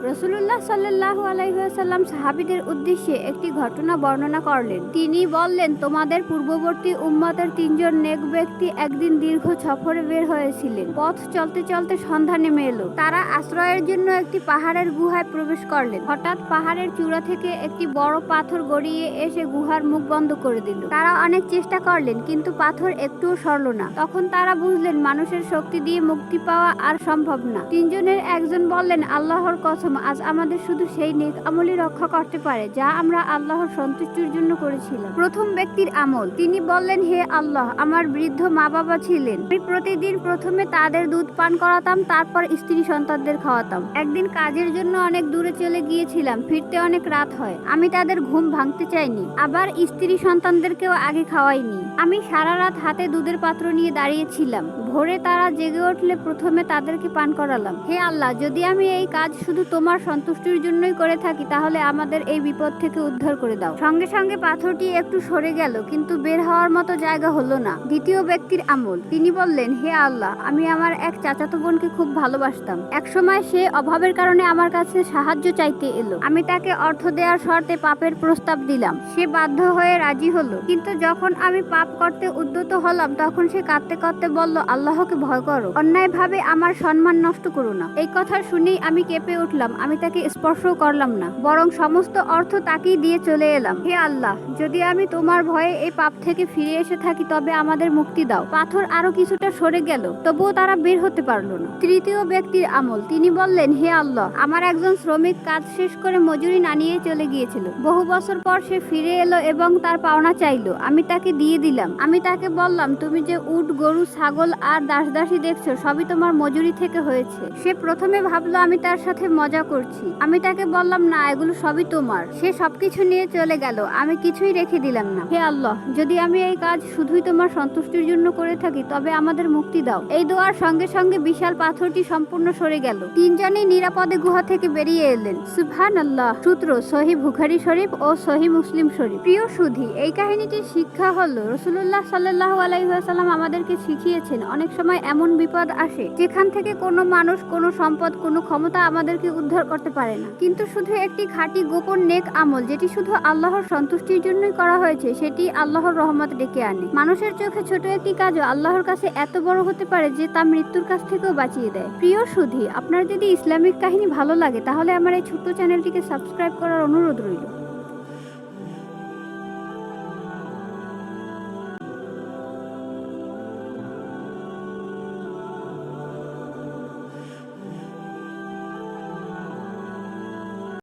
রাসূলুল্লাহ সাল্লাল্লাহু আলাইহি ওয়াসাল্লাম সাহাবীদের উদ্দেশ্যে একটি ঘটনা বর্ণনা করলেন। তিনি বললেন, তোমাদের পূর্ববর্তী উম্মতের 3 জন নেক ব্যক্তি একদিন দীর্ঘ সফরে বের হয়েছিলেন। পথ চলতে চলতে সন্ধ্যা নেমে এলো। তারা আশ্রয়ের জন্য একটি পাহাড়ের গুহায় প্রবেশ করলেন। হঠাৎ পাহাড়ের চূড়া থেকে একটি বড় পাথর গড়িয়ে এসে গুহার মুখ বন্ধ করে দিল। তারা অনেক চেষ্টা করলেন, কিন্তু পাথর একটুও সরল না। তখন তারা বুঝলেন মানুষের শক্তি দিয়ে মুক্তি পাওয়া আর সম্ভব না। 3 জনের একজন বললেন, আল্লাহর কসম, আজ আমাদের শুধু সেই নেক আমলই রক্ষা করতে পারে যা আমরা আল্লাহর সন্তুষ্টির জন্য করেছিলাম। প্রথম ব্যক্তির আমল। তিনি বললেন, হে আল্লাহ, আমার বৃদ্ধ মা বাবা ছিলেন। আমি প্রতিদিন প্রথমে তাদের দুধ পান করাতাম, তারপর স্ত্রী সন্তানদের খাওয়াতাম। একদিন কাজের জন্য অনেক দূরে চলে গিয়েছিলাম, ফিরতে অনেক রাত হয়। আমি তাদের ঘুম ভাঙতে চাইনি, আবার স্ত্রী সন্তানদেরকেও আগে খাওয়াইনি। আমি সারা রাত হাতে দুধের পাত্র নিয়ে দাঁড়িয়েছিলাম। ভোরে তারা জেগে উঠলে প্রথমে তাদেরকে পান করালাম। হে আল্লাহ, যদি আমি এই কাজ শুধু তোমার সন্তুষ্টির জন্যই করে থাকি তাহলে আমাদের এই বিপদ থেকে উদ্ধার করে দাও। সঙ্গে সঙ্গে পাথরটি একটু সরে গেল, কিন্তু বের হওয়ার মতো জায়গা হলো না। দ্বিতীয় ব্যক্তির আমল। তিনি বললেন, হে আল্লাহ, আমি আমার এক চাচাতো বোনকে খুব ভালোবাসতাম। একসময় সে অভাবের কারণে আমার কাছে সাহায্য চাইতে এলো। আমি তাকে অর্থ দেওয়ার শর্তে পাপের প্রস্তাব দিলাম। সে বাধ্য হয়ে রাজি হলো, কিন্তু যখন আমি পাপ করতে উদ্যত হলাম তখন সে কাঁদতে কাঁদতে বলল, আল্লাহকে ভয় করো, অন্যায়ভাবে আমার সম্মান নষ্ট করো না। এই কথা শুনেই আমি কেঁপে উঠলাম। আমি তাকে স্পর্শও করলাম না, বরং সমস্ত অর্থ তাকেই দিয়ে চলে এলাম। হে আল্লাহ, যদি আমি তোমার ভয়ে এই পাপ থেকে ফিরে এসে থাকি তবে আমাদের মুক্তি দাও। পাথর আরো কিছুটা সরে গেল, তবুও তারা বের হতে পারলো না। তৃতীয় ব্যক্তির আমল। তিনি বললেন, হে আল্লাহ, আমার একজন শ্রমিক কাজ শেষ করে মজুরি না নিয়ে চলে গিয়েছিল। বহু বছর পর সে ফিরে এলো এবং তার পাওনা চাইলো। আমি তাকে দিয়ে দিলাম। আমি তাকে বললাম, তুমি যে উট, গরু, ছাগল আর দাসদাসী দেখছো সবই তোমার মজুরি থেকে হয়েছে। সে প্রথমে ভাবলো আমি তার সাথে মজা করছি। আমি তাকে বললাম, না, এগুলো সবই তোমার। সে সবকিছু নিয়ে চলে গেল, আমি কিছুই রেখে দিলাম না। হে আল্লাহ, যদি আমি এই কাজ শুধুই তোমার সন্তুষ্টির জন্য করে থাকি তবে আমাদের মুক্তি দাও। এই দোয়ার সঙ্গে সঙ্গে বিশাল পাথরটি সম্পূর্ণ সরে গেল। 3 জনই নিরাপদে গুহা থেকে বেরিয়ে এলেন। সুবহানাল্লাহ। সূত্র সহিহ বুখারী শরীফ ও সহিহ মুসলিম শরীফ। প্রিয় সুধী, এই কাহিনীটির শিক্ষা হলো রাসূলুল্লাহ সাল্লাল্লাহু আলাইহি ওয়াসাল্লাম আমাদেরকে শিখিয়েছেন অনেক সময় এমন বিপদ আসে যেখান থেকে কোনো মানুষ, কোনো সম্পদ, কোনো ক্ষমতা আমাদেরকে উদ্ধার করতে পারে না। কিন্তু শুধু একটি খাঁটি গোপন নেক আমল যেটি শুধু আল্লাহর সন্তুষ্টির জন্যই করা হয়েছে সেটি আল্লাহর রহমত ডেকে আনে। মানুষের চোখে ছোট একটি কাজও আল্লাহর কাছে এত বড় হতে পারে যে তা মৃত্যুর কাছ থেকেও বাঁচিয়ে দেয়। প্রিয় সুধী, আপনার যদি ইসলামিক কাহিনী ভালো লাগে তাহলে আমার এই ছোট্ট চ্যানেলটিকে সাবস্ক্রাইব করার অনুরোধ রইল।